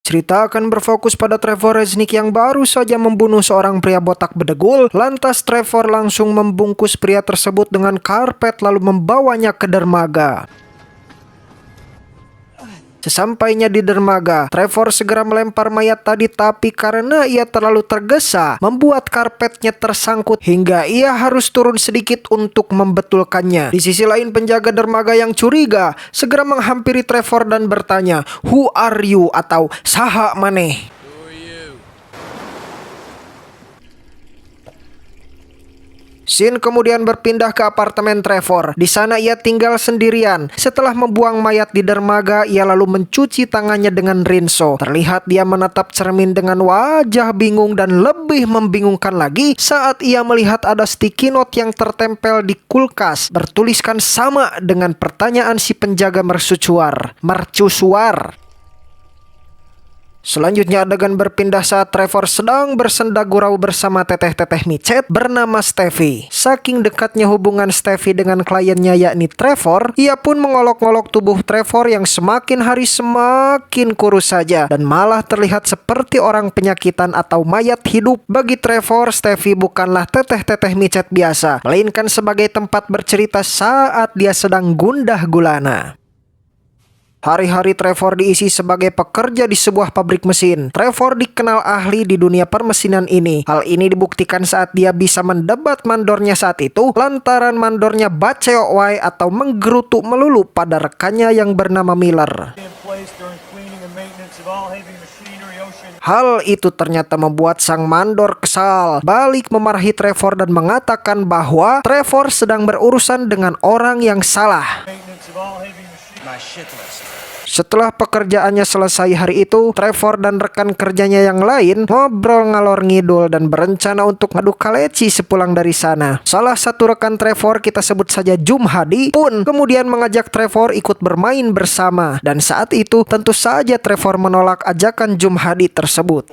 Cerita akan berfokus pada Trevor Reznick yang baru saja membunuh seorang pria botak bedegul. Lantas Trevor langsung membungkus pria tersebut dengan karpet lalu membawanya ke dermaga. Sesampainya di dermaga, Trevor segera melempar mayat tadi, tapi karena ia terlalu tergesa, membuat karpetnya tersangkut hingga ia harus turun sedikit untuk membetulkannya. Di sisi lain, penjaga dermaga yang curiga segera menghampiri Trevor dan bertanya, "Who are you?" atau "Saha maneh?" Scene kemudian berpindah ke apartemen Trevor. Di sana ia tinggal sendirian. Setelah membuang mayat di dermaga, ia lalu mencuci tangannya dengan rinso. Terlihat dia menatap cermin dengan wajah bingung, dan lebih membingungkan lagi saat ia melihat ada sticky note yang tertempel di kulkas bertuliskan sama dengan pertanyaan si penjaga mercusuar. Selanjutnya adegan berpindah saat Trevor sedang bersenda gurau bersama teteh-teteh micet bernama Steffi. Saking dekatnya hubungan Steffi dengan kliennya yakni Trevor, ia pun mengolok-olok tubuh Trevor yang semakin hari semakin kurus saja dan malah terlihat seperti orang penyakitan atau mayat hidup. Bagi Trevor, Steffi bukanlah teteh-teteh micet biasa, melainkan sebagai tempat bercerita saat dia sedang gundah gulana. Hari-hari Trevor diisi sebagai pekerja di sebuah pabrik mesin. Trevor dikenal ahli di dunia permesinan ini. Hal ini dibuktikan saat dia bisa mendebat mandornya saat itu lantaran mandornya baceok wae atau menggerutu melulu pada rekannya yang bernama Miller. Hal itu ternyata membuat sang mandor kesal, balik memarahi Trevor dan mengatakan bahwa Trevor sedang berurusan dengan orang yang salah. Setelah pekerjaannya selesai hari itu, Trevor dan rekan kerjanya yang lain ngobrol ngalor ngidul dan berencana untuk ngadu kaleci sepulang dari sana. Salah satu rekan Trevor, kita sebut saja Jumhadi, pun kemudian mengajak Trevor ikut bermain bersama. Dan saat itu tentu saja Trevor menolak ajakan Jumhadi tersebut.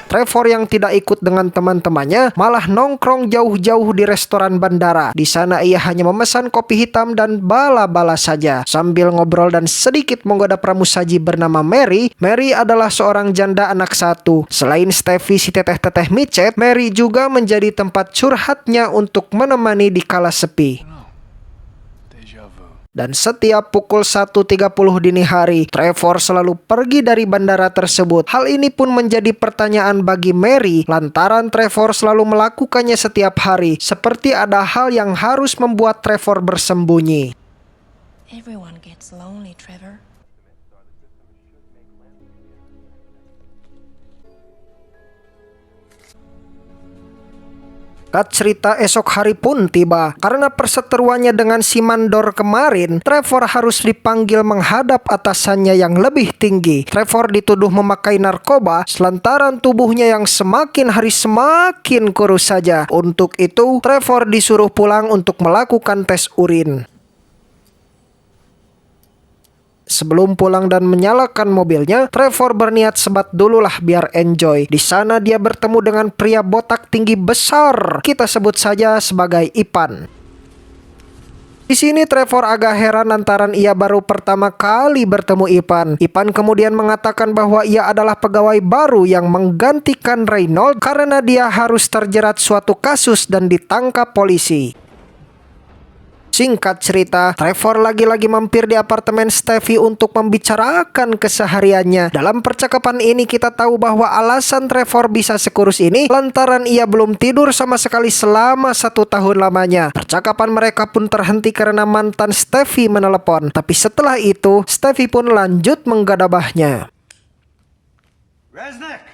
Trevor yang tidak ikut dengan teman-temannya malah nongkrong jauh-jauh di restoran bandara. Di sana ia hanya memesan kopi hitam dan bala-bala saja. Sambil ngobrol dan sedikit menggoda pramusaji bernama Mary. Mary adalah seorang janda anak satu. Selain Steffi si teteh-teteh micet, Mary juga menjadi tempat curhatnya untuk menemani di kala sepi. Dan setiap pukul 1.30 dini hari, Trevor selalu pergi dari bandara tersebut. Hal ini pun menjadi pertanyaan bagi Mary, lantaran Trevor selalu melakukannya setiap hari, seperti ada hal yang harus membuat Trevor bersembunyi. Everyone gets lonely, Trevor. Cerita esok hari pun tiba. Karena perseteruannya dengan si mandor kemarin, Trevor harus dipanggil menghadap atasannya yang lebih tinggi. Trevor dituduh memakai narkoba selantaran tubuhnya yang semakin hari semakin kurus saja. Untuk itu, Trevor disuruh pulang untuk melakukan tes urin. Sebelum pulang dan menyalakan mobilnya, Trevor berniat sebat dululah biar enjoy. Di sana dia bertemu dengan pria botak tinggi besar. Kita sebut saja sebagai Ipan. Di sini Trevor agak heran lantaran ia baru pertama kali bertemu Ipan. Ipan kemudian mengatakan bahwa ia adalah pegawai baru yang menggantikan Reynold karena dia harus terjerat suatu kasus dan ditangkap polisi. Singkat cerita, Trevor lagi-lagi mampir di apartemen Steffi untuk membicarakan kesehariannya. Dalam percakapan ini kita tahu bahwa alasan Trevor bisa sekurus ini lantaran ia belum tidur sama sekali selama 1 tahun lamanya. Percakapan mereka pun terhenti karena mantan Steffi menelepon. Tapi setelah itu, Steffi pun lanjut menggadabahnya.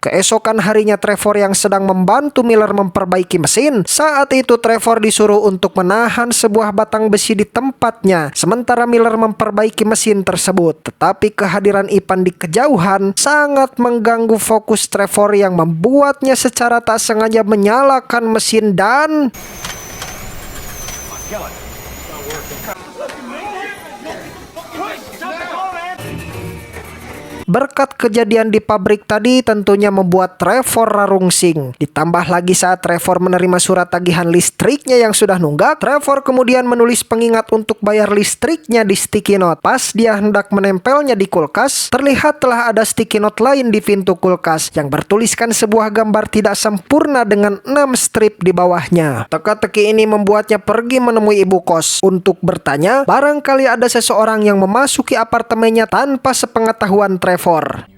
Keesokan harinya Trevor yang sedang membantu Miller memperbaiki mesin. Saat itu Trevor disuruh untuk menahan sebuah batang besi di tempatnya sementara Miller memperbaiki mesin tersebut. Tetapi kehadiran Ipan di kejauhan sangat mengganggu fokus Trevor yang membuatnya secara tak sengaja menyalakan mesin dan berkat kejadian di pabrik tadi tentunya membuat Trevor rarungsing. Ditambah lagi saat Trevor menerima surat tagihan listriknya yang sudah nunggak, Trevor kemudian menulis pengingat untuk bayar listriknya di sticky note. Pas dia hendak menempelnya di kulkas, terlihat telah ada sticky note lain di pintu kulkas yang bertuliskan sebuah gambar tidak sempurna dengan 6 strip di bawahnya. Teka-teki ini membuatnya pergi menemui ibu kos untuk bertanya, barangkali ada seseorang yang memasuki apartemennya tanpa sepengetahuan Trevor.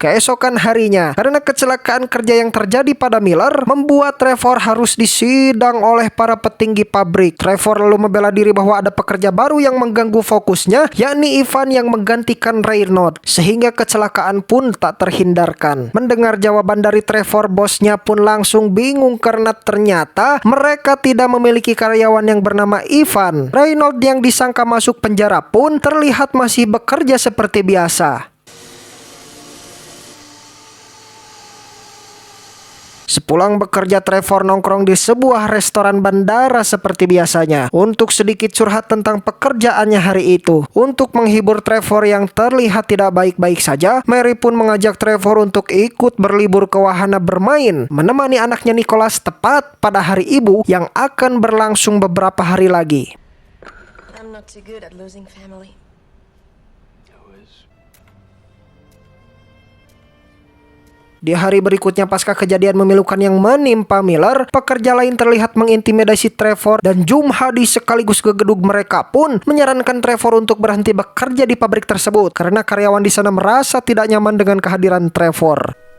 Keesokan harinya, karena kecelakaan kerja yang terjadi pada Miller, membuat Trevor harus disidang oleh para petinggi pabrik. Trevor lalu membela diri bahwa ada pekerja baru yang mengganggu fokusnya, yakni Ivan yang menggantikan Reynolds, sehingga kecelakaan pun tak terhindarkan. Mendengar jawaban dari Trevor, bosnya pun langsung bingung karena ternyata mereka tidak memiliki karyawan yang bernama Ivan. Reynolds yang disangka masuk penjara pun terlihat masih bekerja seperti biasa. Sepulang bekerja, Trevor nongkrong di sebuah restoran bandara seperti biasanya untuk sedikit curhat tentang pekerjaannya hari itu. Untuk menghibur Trevor yang terlihat tidak baik-baik saja, Mary pun mengajak Trevor untuk ikut berlibur ke wahana bermain, menemani anaknya Nicholas tepat pada hari ibu yang akan berlangsung beberapa hari lagi. I'm not too good at losing family. Di hari berikutnya pasca kejadian memilukan yang menimpa Miller, pekerja lain terlihat mengintimidasi Trevor dan Jumhadi sekaligus gegedug mereka pun menyarankan Trevor untuk berhenti bekerja di pabrik tersebut karena karyawan di sana merasa tidak nyaman dengan kehadiran Trevor.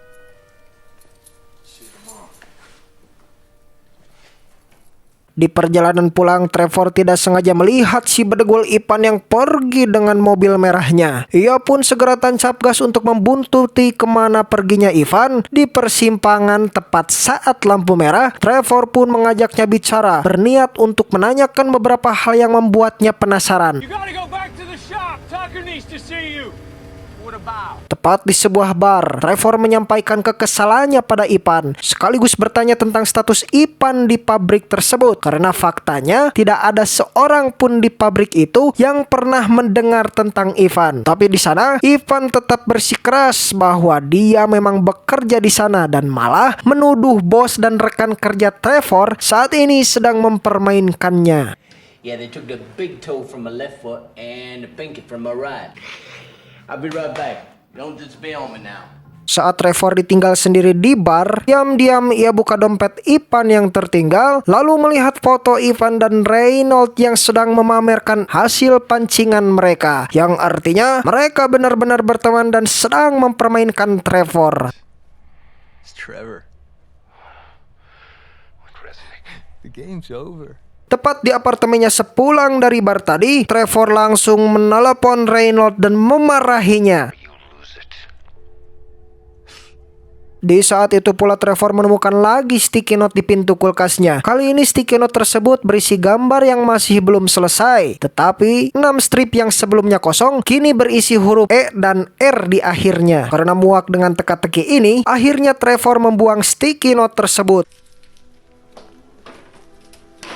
Di perjalanan pulang, Trevor tidak sengaja melihat si bedegul Ivan yang pergi dengan mobil merahnya. Ia pun segera tancap gas untuk membuntuti kemana perginya Ivan. Di persimpangan tepat saat lampu merah, Trevor pun mengajaknya bicara, berniat untuk menanyakan beberapa hal yang membuatnya penasaran. Tepat di sebuah bar, Trevor menyampaikan kekesalannya pada Ivan, sekaligus bertanya tentang status Ivan di pabrik tersebut, karena faktanya tidak ada seorang pun di pabrik itu yang pernah mendengar tentang Ivan. Tapi di sana, Ivan tetap bersikeras bahwa dia memang bekerja di sana dan malah menuduh bos dan rekan kerja Trevor saat ini sedang mempermainkannya. Yeah, they took the big toe from my left foot and the pinky from my right. I'll be right back. Don't just be on me now. Saat Trevor ditinggal sendiri di bar, diam-diam ia buka dompet Ivan yang tertinggal, lalu melihat foto Ivan dan Reynolds yang sedang memamerkan hasil pancingan mereka, yang artinya mereka benar-benar berteman dan sedang mempermainkan Trevor. It's Trevor. The game's over. Tepat di apartemennya sepulang dari bar tadi, Trevor langsung menelepon Reynolds dan memarahinya. Di saat itu pula Trevor menemukan lagi sticky note di pintu kulkasnya. Kali ini sticky note tersebut berisi gambar yang masih belum selesai. Tetapi 6 strip yang sebelumnya kosong kini berisi huruf E dan R di akhirnya. Karena muak dengan teka-teki ini, akhirnya Trevor membuang sticky note tersebut.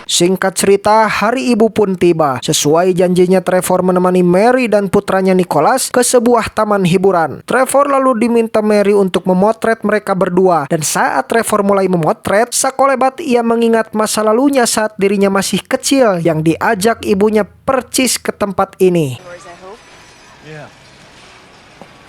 Singkat cerita, hari ibu pun tiba. Sesuai janjinya, Trevor menemani Mary dan putranya Nicholas ke sebuah taman hiburan. Trevor lalu diminta Mary untuk memotret mereka berdua. Dan saat Trevor mulai memotret, sakolebat ia mengingat masa lalunya saat dirinya masih kecil yang diajak ibunya percis ke tempat ini. Yeah.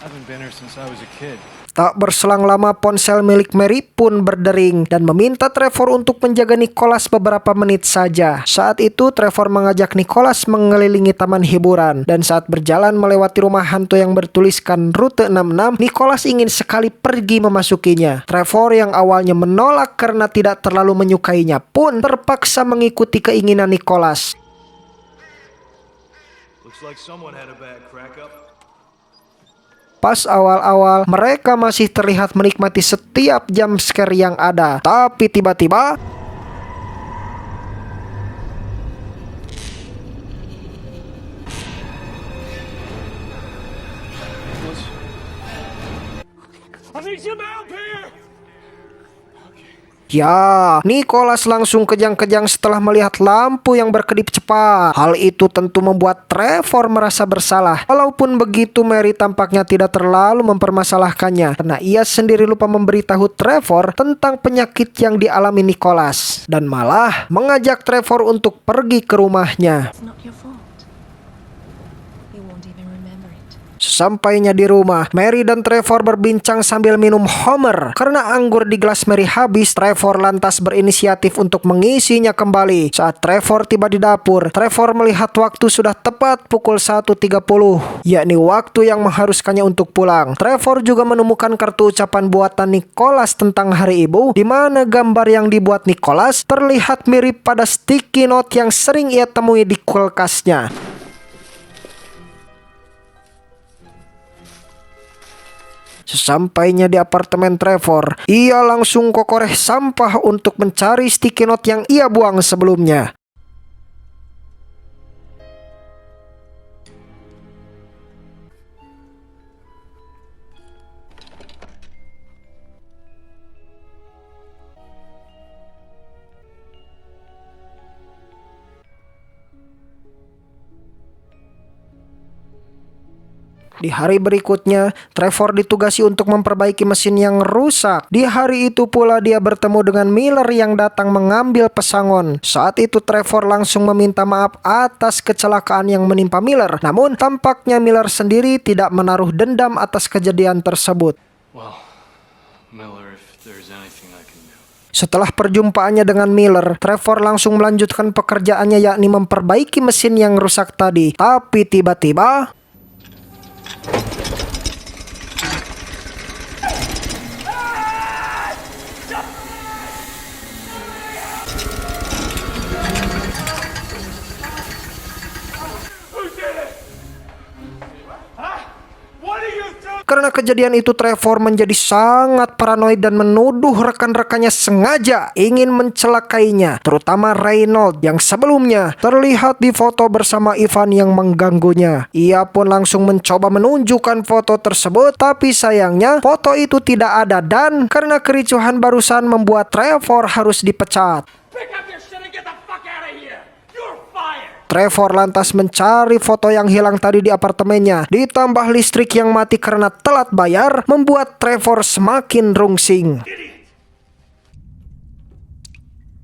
I haven't been here since I was a kid. Tak berselang lama ponsel milik Mary pun berdering dan meminta Trevor untuk menjaga Nicholas beberapa menit saja. Saat itu Trevor mengajak Nicholas mengelilingi taman hiburan, dan saat berjalan melewati rumah hantu yang bertuliskan Rute 66, Nicholas ingin sekali pergi memasukinya. Trevor yang awalnya menolak karena tidak terlalu menyukainya pun terpaksa mengikuti keinginan Nicholas. Looks like someone had a bad crack up. Pas awal-awal, mereka masih terlihat menikmati setiap jump scare yang ada. Tapi tiba-tiba, I need some help here! Ya, Nicholas langsung kejang-kejang setelah melihat lampu yang berkedip cepat. Hal itu tentu membuat Trevor merasa bersalah. Walaupun begitu, Mary tampaknya tidak terlalu mempermasalahkannya karena ia sendiri lupa memberitahu Trevor tentang penyakit yang dialami Nicholas dan malah mengajak Trevor untuk pergi ke rumahnya. It's not your fault. You won't even remember it. Sesampainya di rumah, Mary dan Trevor berbincang sambil minum Homer. Karena anggur di gelas Mary habis, Trevor lantas berinisiatif untuk mengisinya kembali. Saat Trevor tiba di dapur, Trevor melihat waktu sudah tepat pukul 1.30, yakni waktu yang mengharuskannya untuk pulang. Trevor juga menemukan kartu ucapan buatan Nicholas tentang Hari Ibu, di mana gambar yang dibuat Nicholas terlihat mirip pada sticky note yang sering ia temui di kulkasnya. Sesampainya di apartemen Trevor, ia langsung kokoreh sampah untuk mencari sticky note yang ia buang sebelumnya. Di hari berikutnya, Trevor ditugasi untuk memperbaiki mesin yang rusak. Di hari itu pula dia bertemu dengan Miller yang datang mengambil pesangon. Saat itu Trevor langsung meminta maaf atas kecelakaan yang menimpa Miller. Namun tampaknya Miller sendiri tidak menaruh dendam atas kejadian tersebut. Well, Miller, if there's anything I can do. Setelah perjumpaannya dengan Miller, Trevor langsung melanjutkan pekerjaannya, yakni memperbaiki mesin yang rusak tadi. Tapi tiba-tiba karena kejadian itu, Trevor menjadi sangat paranoid dan menuduh rekan-rekannya sengaja ingin mencelakainya, terutama Reynolds yang sebelumnya terlihat di foto bersama Ivan yang mengganggunya. Ia pun langsung mencoba menunjukkan foto tersebut, tapi sayangnya foto itu tidak ada dan karena kericuhan barusan membuat Trevor harus dipecat. Pick up your shit and get the fuck out of here! You're fired! Trevor lantas mencari foto yang hilang tadi di apartemennya. Ditambah listrik yang mati karena telat bayar, membuat Trevor semakin rungsing.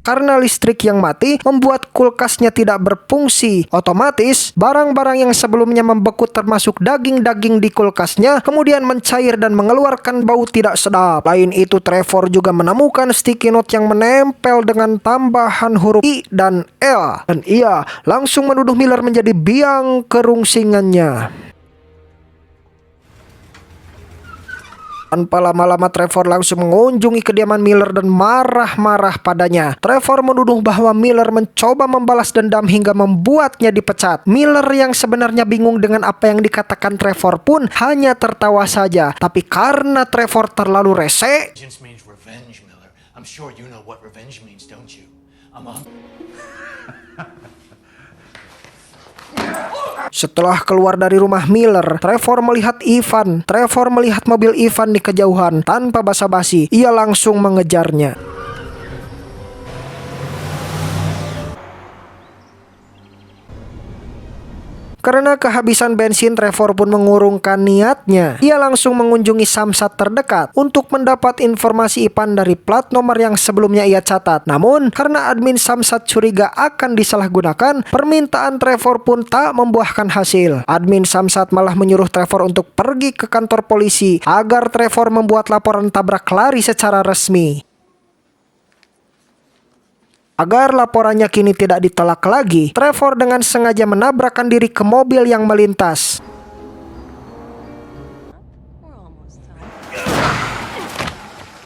Karena listrik yang mati membuat kulkasnya tidak berfungsi. Otomatis, barang-barang yang sebelumnya membeku termasuk daging-daging di kulkasnya kemudian mencair dan mengeluarkan bau tidak sedap. Lain itu, Trevor juga menemukan sticky note yang menempel dengan tambahan huruf I dan L. Dan ia langsung menuduh Miller menjadi biang kerungsingannya. Tanpa lama-lama Trevor langsung mengunjungi kediaman Miller dan marah-marah padanya. Trevor menuduh bahwa Miller mencoba membalas dendam hingga membuatnya dipecat. Miller yang sebenarnya bingung dengan apa yang dikatakan Trevor pun hanya tertawa saja. Tapi karena Trevor terlalu rese, Vengeance means revenge, Miller. I'm sure you know what revenge means, don't you? setelah keluar dari rumah Miller, Trevor melihat Ivan. Trevor melihat mobil Ivan di kejauhan. Tanpa basa-basi, ia langsung mengejarnya. Karena kehabisan bensin, Trevor pun mengurungkan niatnya. Ia langsung mengunjungi samsat terdekat untuk mendapat informasi Ivan dari plat nomor yang sebelumnya ia catat. Namun, karena admin samsat curiga akan disalahgunakan, permintaan Trevor pun tak membuahkan hasil. Admin samsat malah menyuruh Trevor untuk pergi ke kantor polisi agar Trevor membuat laporan tabrak lari secara resmi. Agar laporannya kini tidak ditolak lagi, Trevor dengan sengaja menabrakkan diri ke mobil yang melintas. We're almost done.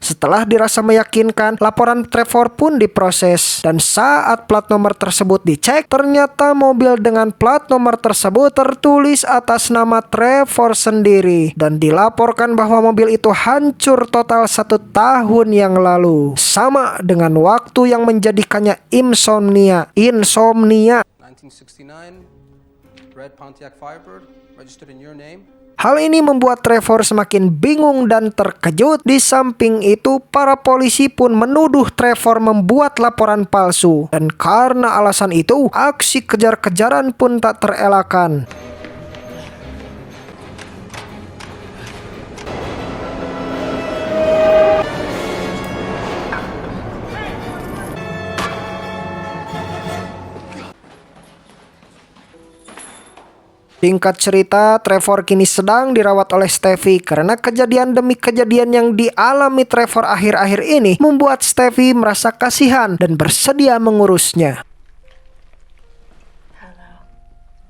Setelah dirasa meyakinkan, laporan Trevor pun diproses. Dan saat plat nomor tersebut dicek, ternyata mobil dengan plat nomor tersebut tertulis atas nama Trevor sendiri. Dan dilaporkan bahwa mobil itu hancur total 1 tahun yang lalu. Sama dengan waktu yang menjadikannya insomnia. 1969, red Pontiac Firebird, registered in your name, Hal ini membuat Trevor semakin bingung dan terkejut. Di samping itu, para polisi pun menuduh Trevor membuat laporan palsu. Dan karena alasan itu, aksi kejar-kejaran pun tak terelakkan. Singkat cerita, Trevor kini sedang dirawat oleh Steffi karena kejadian demi kejadian yang dialami Trevor akhir-akhir ini membuat Steffi merasa kasihan dan bersedia mengurusnya.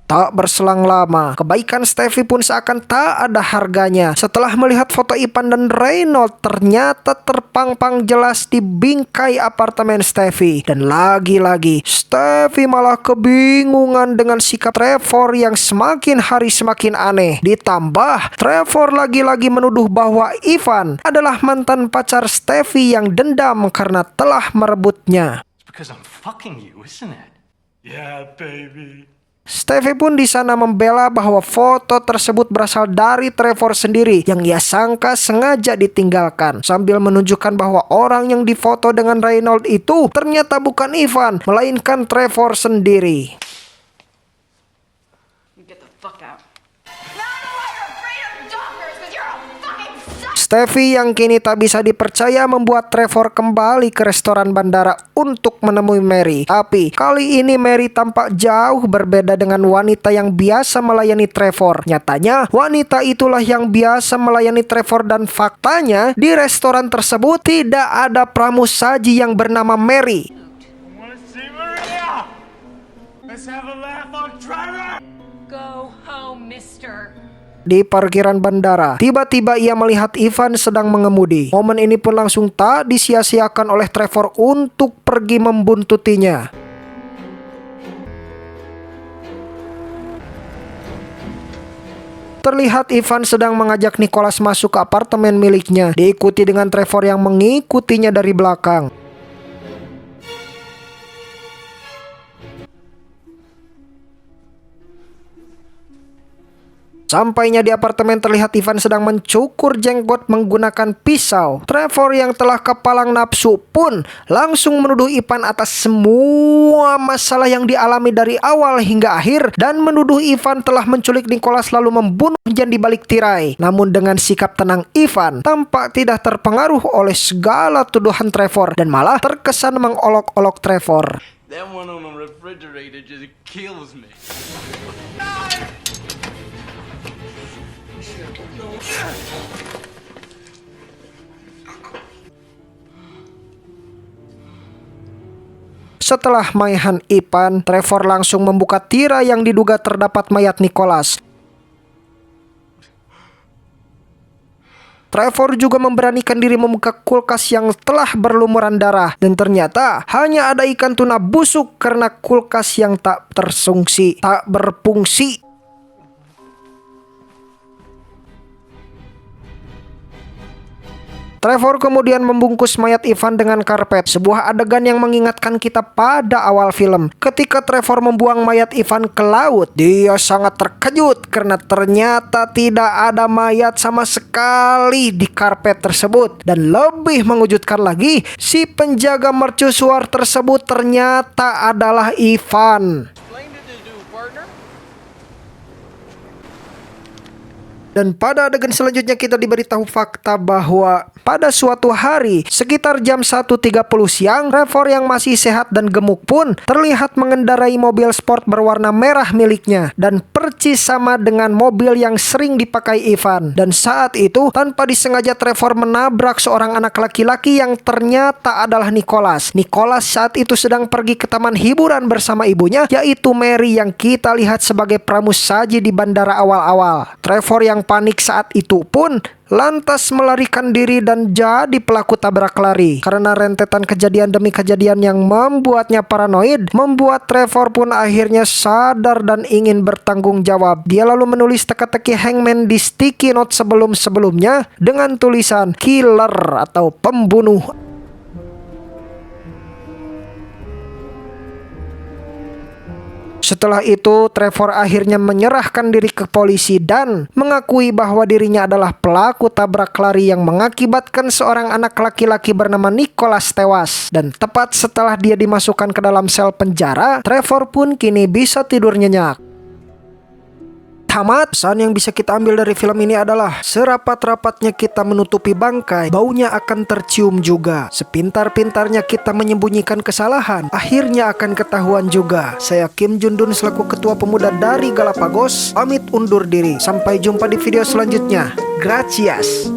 Tak berselang lama, kebaikan Steffi pun seakan tak ada harganya. Setelah melihat foto Ivan dan Reynold ternyata terpang-pang jelas di bingkai apartemen Steffi. Dan lagi-lagi, Steffi malah kebingungan dengan sikap Trevor yang semakin hari semakin aneh. Ditambah, Trevor lagi-lagi menuduh bahwa Ivan adalah mantan pacar Steffi yang dendam karena telah merebutnya. It's because I'm fucking you, isn't it? Yeah, baby. Steffi pun di sana membela bahwa foto tersebut berasal dari Trevor sendiri yang ia sangka sengaja ditinggalkan, sambil menunjukkan bahwa orang yang difoto dengan Reynold itu ternyata bukan Ivan, melainkan Trevor sendiri. Get the fuck out. Now I know why you're afraid of doctors, because you're a fucking psycho. Steffi yang kini tak bisa dipercaya membuat Trevor kembali ke restoran bandara untuk menemui Mary. Tapi kali ini Mary tampak jauh berbeda dengan wanita yang biasa melayani Trevor. Nyatanya wanita itulah yang biasa melayani Trevor dan faktanya di restoran tersebut tidak ada pramusaji yang bernama Mary. Wanna see Maria? Let's have a laugh on Trevor! Go home, mister. Di parkiran bandara, tiba-tiba ia melihat Ivan sedang mengemudi. Momen ini pun langsung tak disia-siakan oleh Trevor untuk pergi membuntutinya. Terlihat Ivan sedang mengajak Nicholas masuk ke apartemen miliknya, diikuti dengan Trevor yang mengikutinya dari belakang. Sampainya di apartemen, terlihat Ivan sedang mencukur jenggot menggunakan pisau. Trevor yang telah kepalang nafsu pun langsung menuduh Ivan atas semua masalah yang dialami dari awal hingga akhir dan menuduh Ivan telah menculik Nicholas lalu membunuhnya di balik tirai. Namun dengan sikap tenang Ivan tampak tidak terpengaruh oleh segala tuduhan Trevor dan malah terkesan mengolok-olok Trevor. That one on the refrigerator just kills me. Setelah maihan Ivan, Trevor langsung membuka tirai yang diduga terdapat mayat Nicholas. Trevor juga memberanikan diri membuka kulkas yang telah berlumuran darah. Dan ternyata hanya ada ikan tuna busuk karena kulkas yang tak berfungsi. Trevor kemudian membungkus mayat Ivan dengan karpet, sebuah adegan yang mengingatkan kita pada awal film. Ketika Trevor membuang mayat Ivan ke laut, dia sangat terkejut karena ternyata tidak ada mayat sama sekali di karpet tersebut. Dan lebih mengejutkan lagi, si penjaga mercusuar tersebut ternyata adalah Ivan. Dan pada adegan selanjutnya kita diberitahu fakta bahwa pada suatu hari sekitar jam 1.30 siang, Trevor yang masih sehat dan gemuk pun terlihat mengendarai mobil sport berwarna merah miliknya dan percis sama dengan mobil yang sering dipakai Ivan. Dan saat itu tanpa disengaja Trevor menabrak seorang anak laki-laki yang ternyata adalah Nicholas. Nicholas saat itu sedang pergi ke taman hiburan bersama ibunya, yaitu Mary yang kita lihat sebagai pramusaji di bandara awal-awal. Trevor yang panik saat itu pun lantas melarikan diri dan jadi pelaku tabrak lari. Karena rentetan kejadian demi kejadian yang membuatnya paranoid, membuat Trevor pun akhirnya sadar dan ingin bertanggung jawab. Dia lalu menulis teka-teki hangman di sticky note sebelum-sebelumnya dengan tulisan killer atau pembunuh. Setelah itu, Trevor akhirnya menyerahkan diri ke polisi dan mengakui bahwa dirinya adalah pelaku tabrak lari yang mengakibatkan seorang anak laki-laki bernama Nicholas tewas. Dan tepat setelah dia dimasukkan ke dalam sel penjara, Trevor pun kini bisa tidur nyenyak. Tamat. Pesan yang bisa kita ambil dari film ini adalah serapat-rapatnya kita menutupi bangkai, baunya akan tercium juga. Sepintar-pintarnya kita menyembunyikan kesalahan, akhirnya akan ketahuan juga. Saya Kim Jun Dun selaku Ketua Pemuda dari Galapagos, pamit undur diri. Sampai jumpa di video selanjutnya. Gracias.